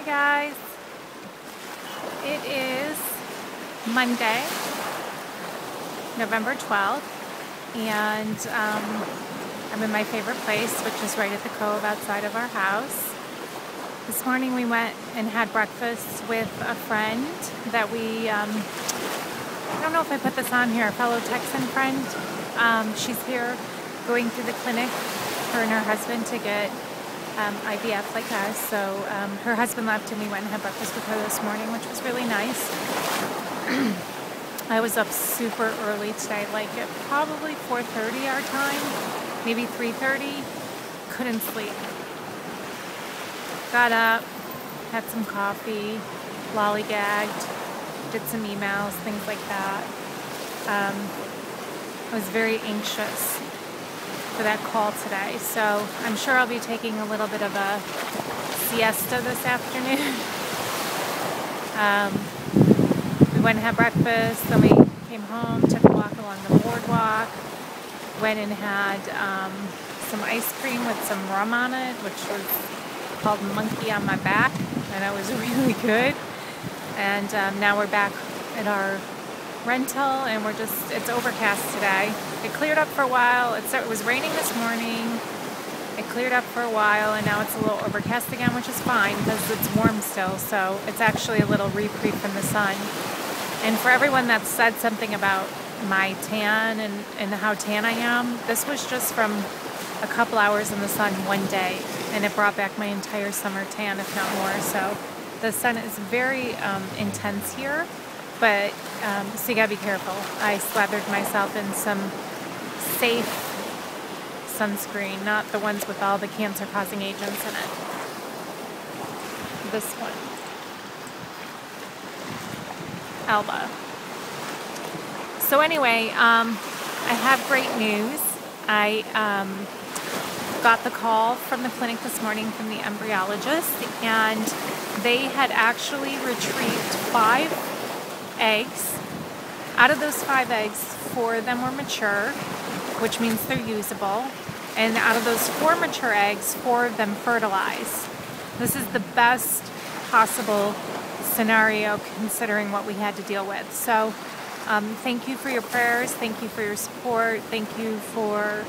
Hi guys, it is Monday, November 12th, and I'm in my favorite place, which is right at the cove outside of our house. This morning we went and had breakfast with a friend that we, I don't know if I put this on here, a fellow Texan friend. She's here going through the clinic, her and her husband, to get IVF like us. So her husband left and we went and had breakfast with her this morning, which was really nice. I was up super early today, like at probably 4:30 our time, maybe 3:30. Couldn't sleep. Got up, had some coffee, lollygagged, did some emails, things like that. I was very anxious for that call today, so I'm sure I'll be taking a little bit of a siesta this afternoon. We went and had breakfast, then we came home, took a walk along the boardwalk, went and had some ice cream with some rum on it, which was called Monkey on My Back, and it was really good. And now we're back at our rental, and it's overcast today. It cleared up for a while. It was raining this morning. It cleared up for a while, and now it's a little overcast again, which is fine because it's warm still, so it's actually a little reprieve from the sun. And for everyone that said something about my tan and how tan I am, this was just from a couple hours in the sun one day, and it brought back my entire summer tan, if not more. So the sun is very intense here, but so you gotta be careful. I slathered myself in some safe sunscreen, not the ones with all the cancer-causing agents in it. This one, Alba. So anyway, I have great news. I got the call from the clinic this morning from the embryologist, and they had actually retrieved 5 eggs. Out of those 5 eggs, 4 of them were mature, which means they're usable. And out of those 4 mature eggs, 4 of them fertilized. This is the best possible scenario considering what we had to deal with. So thank you for your prayers. Thank you for your support. Thank you for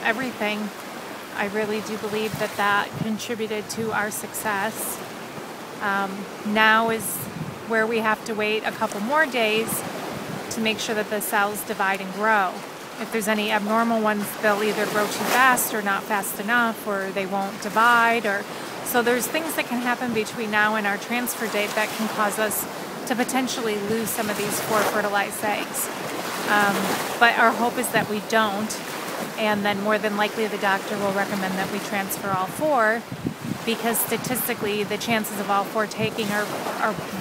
everything. I really do believe that that contributed to our success. Now is where we have to wait a couple more days to make sure that the cells divide and grow. If there's any abnormal ones, they'll either grow too fast or not fast enough, or they won't divide. So there's things that can happen between now and our transfer date that can cause us to potentially lose some of these 4 fertilized eggs. But our hope is that we don't, and then more than likely the doctor will recommend that we transfer all 4, because statistically the chances of all 4 taking are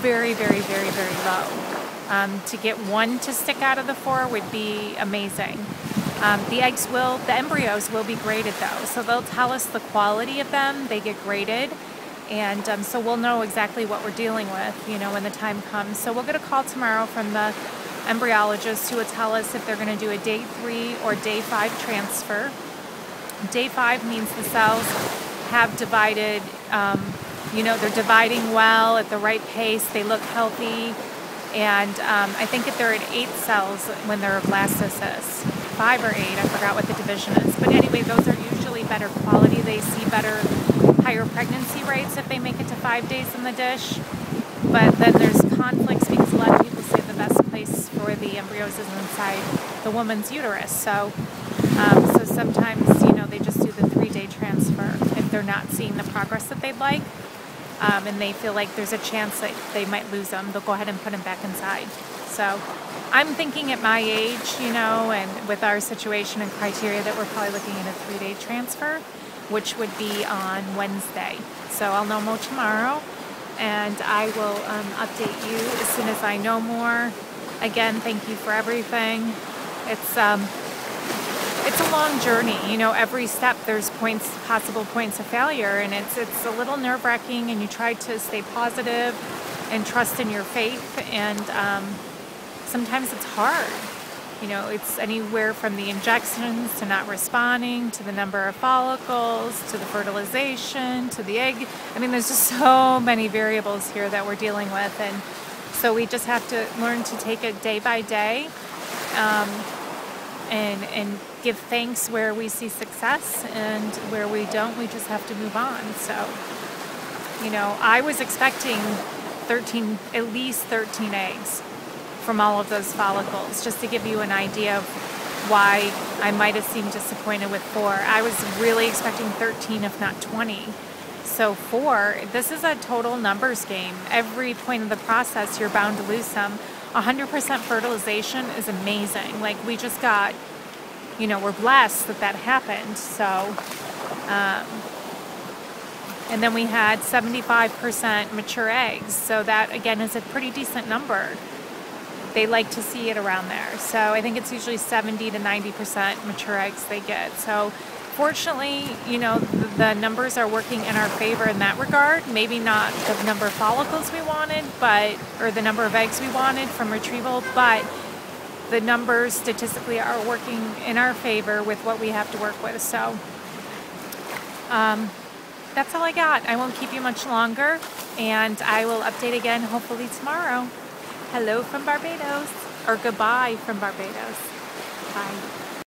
very, very, very, very low. To get 1 to stick out of the 4 would be amazing. The embryos will be graded though, so they'll tell us the quality of them. They get graded, and so we'll know exactly what we're dealing with, when the time comes. So we'll get a call tomorrow from the embryologist who will tell us if they're going to do a day 3 or day 5 transfer. Day 5 means the cells have divided, they're dividing well at the right pace, they look healthy, and I think if they're at 8 cells when they're a blastocyst, 5 or 8, I forgot what the division is, but anyway, those are usually better quality. They see higher pregnancy rates if they make it to 5 days in the dish, but then there's conflicts because a lot of people say the best place for the embryos is inside the woman's uterus. So sometimes, they just do the 3-day transfer if they're not seeing the progress that they'd like, and they feel like there's a chance that they might lose them. They'll go ahead and put them back inside. So I'm thinking at my age, and with our situation and criteria, that we're probably looking at a 3-day transfer, which would be on Wednesday. So I'll know more tomorrow, and I will update you as soon as I know more. Again, thank you for everything. It's a long journey. Every step there's possible points of failure, and it's a little nerve-wracking, and you try to stay positive and trust in your faith, and sometimes it's hard. You know, it's anywhere from the injections to not responding, to the number of follicles, to the fertilization, to the egg. I mean, there's just so many variables here that we're dealing with. And so we just have to learn to take it day by day, and give thanks where we see success, and where we don't, we just have to move on. So, you know, I was expecting at least 13 eggs from all of those follicles, just to give you an idea of why I might have seemed disappointed with 4. I was really expecting 13, if not 20. So 4, this is a total numbers game. Every point of the process, you're bound to lose some. 100% fertilization is amazing. Like, we just got, you know, we're blessed that happened. So, and then we had 75% mature eggs. So that, again, is a pretty decent number. They like to see it around there. So I think it's usually 70 to 90% mature eggs they get. So fortunately, you know, the numbers are working in our favor in that regard. Maybe not the number of follicles we wanted, or the number of eggs we wanted from retrieval, but the numbers statistically are working in our favor with what we have to work with. So that's all I got. I won't keep you much longer, and I will update again hopefully tomorrow. Hello from Barbados, or goodbye from Barbados. Bye.